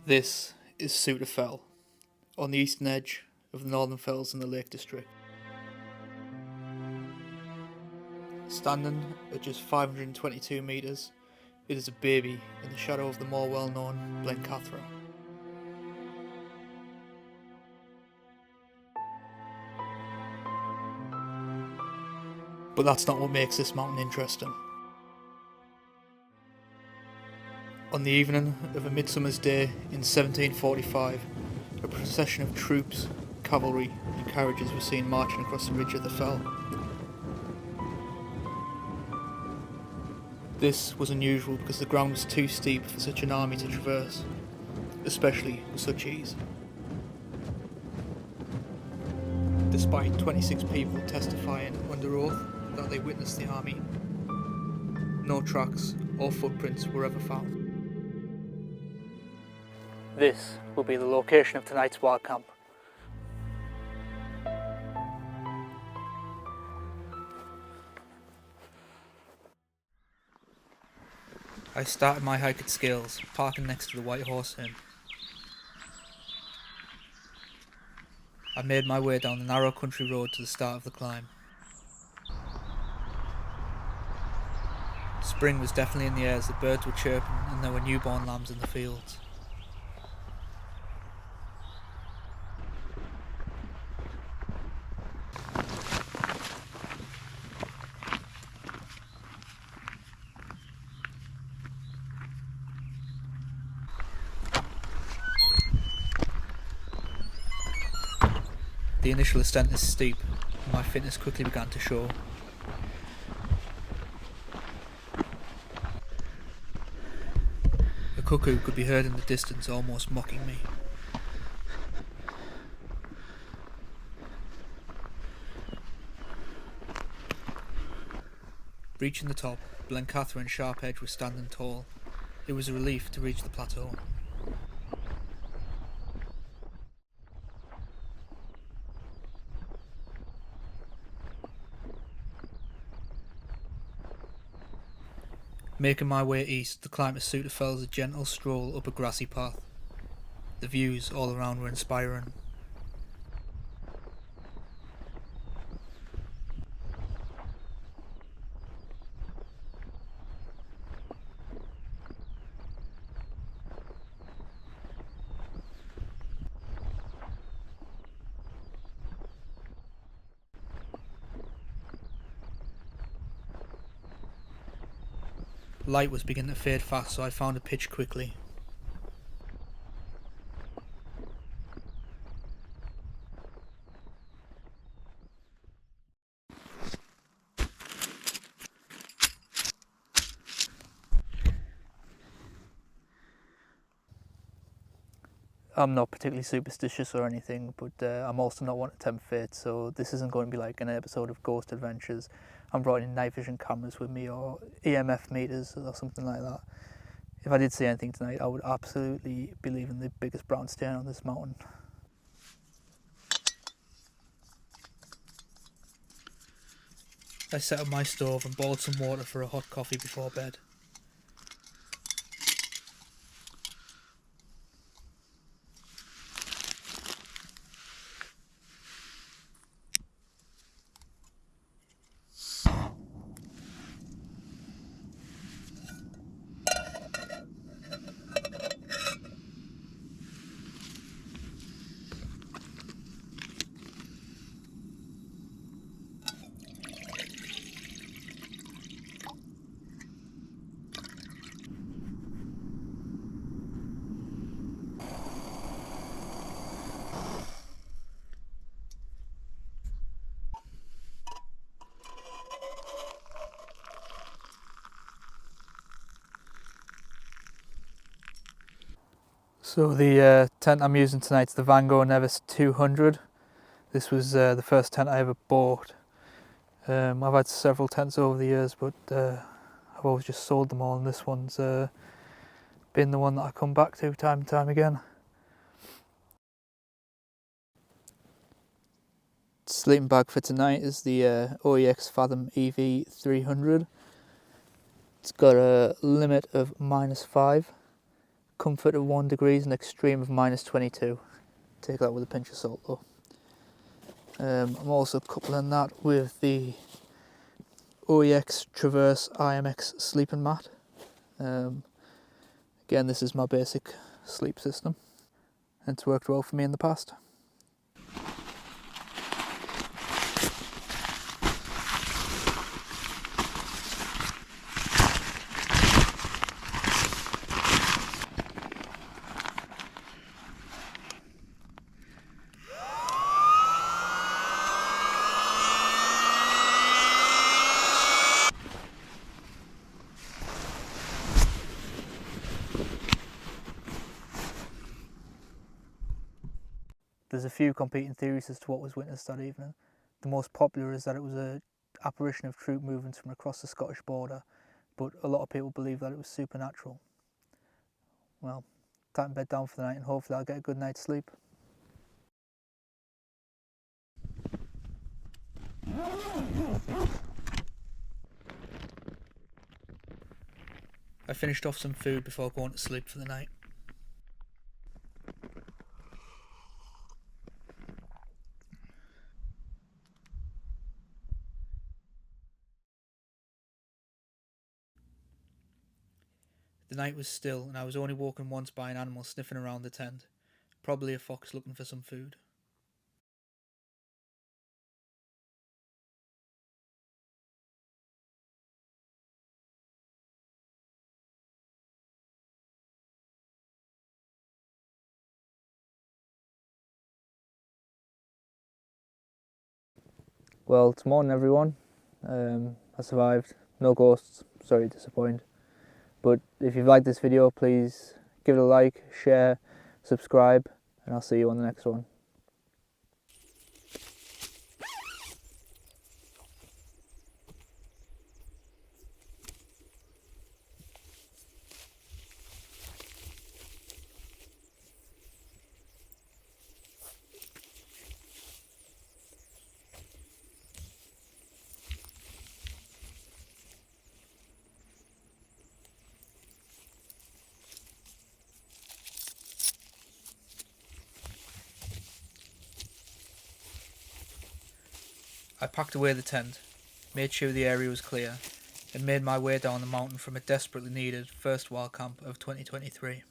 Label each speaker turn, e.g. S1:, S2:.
S1: This is Suter Fell, on the eastern edge of the Northern Fells in the Lake District. Standing at just 522 metres, it is a baby in the shadow of the more well-known Blencathra. But that's not what makes this mountain interesting. On the evening of a midsummer's day in 1745, a procession of troops, cavalry and carriages were seen marching across the ridge of the fell. This was unusual because the ground was too steep for such an army to traverse, especially with such ease. Despite 26 people testifying under oath that they witnessed the army, no tracks or footprints were ever found. This will be the location of tonight's wild camp. I started my hike at Scales, parking next to the White Horse Inn. I made my way down the narrow country road to the start of the climb. Spring was definitely in the air as the birds were chirping and there were newborn lambs in the fields. The initial ascent is steep, and my fitness quickly began to show. A cuckoo could be heard in the distance, almost mocking me. Reaching the top, Blencathra and Sharp Edge were standing tall. It was a relief to reach the plateau. Making my way east, the climb to Suter Fell is a gentle stroll up a grassy path. The views all around were inspiring. Light was beginning to fade fast, so I found a pitch quickly. I'm not particularly superstitious or anything, but I'm also not one to tempt fate, so this isn't going to be like an episode of Ghost Adventures. I'm bringing night vision cameras with me or EMF meters or something like that. If I did see anything tonight, I would absolutely be leaving the biggest brown stain on this mountain. I set up my stove and boiled some water for a hot coffee before bed. So the tent I'm using tonight is the Vango Nevis 200. This was the first tent I ever bought. I've had several tents over the years, but I've always just sold them all, and this one's been the one that I come back to time and time again. Sleeping bag for tonight is the OEX Fathom EV 300. It's got a limit of -5, comfort of 1 degrees and extreme of -22. Take that with a pinch of salt though. I'm also coupling that with the OEX Traverse IMX sleeping mat. Again, this is my basic sleep system, and it's worked well for me in the past. There's a few competing theories as to what was witnessed that evening. The most popular is that it was an apparition of troop movements from across the Scottish border, but a lot of people believe that it was supernatural. Well, time to bed down for the night and hopefully I'll get a good night's sleep. I finished off some food before going to sleep for the night. The night was still and I was only woken once by an animal sniffing around the tent, probably a fox looking for some food. Well, it's morning everyone. I survived. No ghosts, sorry to disappoint. But if you've liked this video, please give it a like, share, subscribe, and I'll see you on the next one. I packed away the tent, made sure the area was clear, and made my way down the mountain from a desperately needed first wild camp of 2023.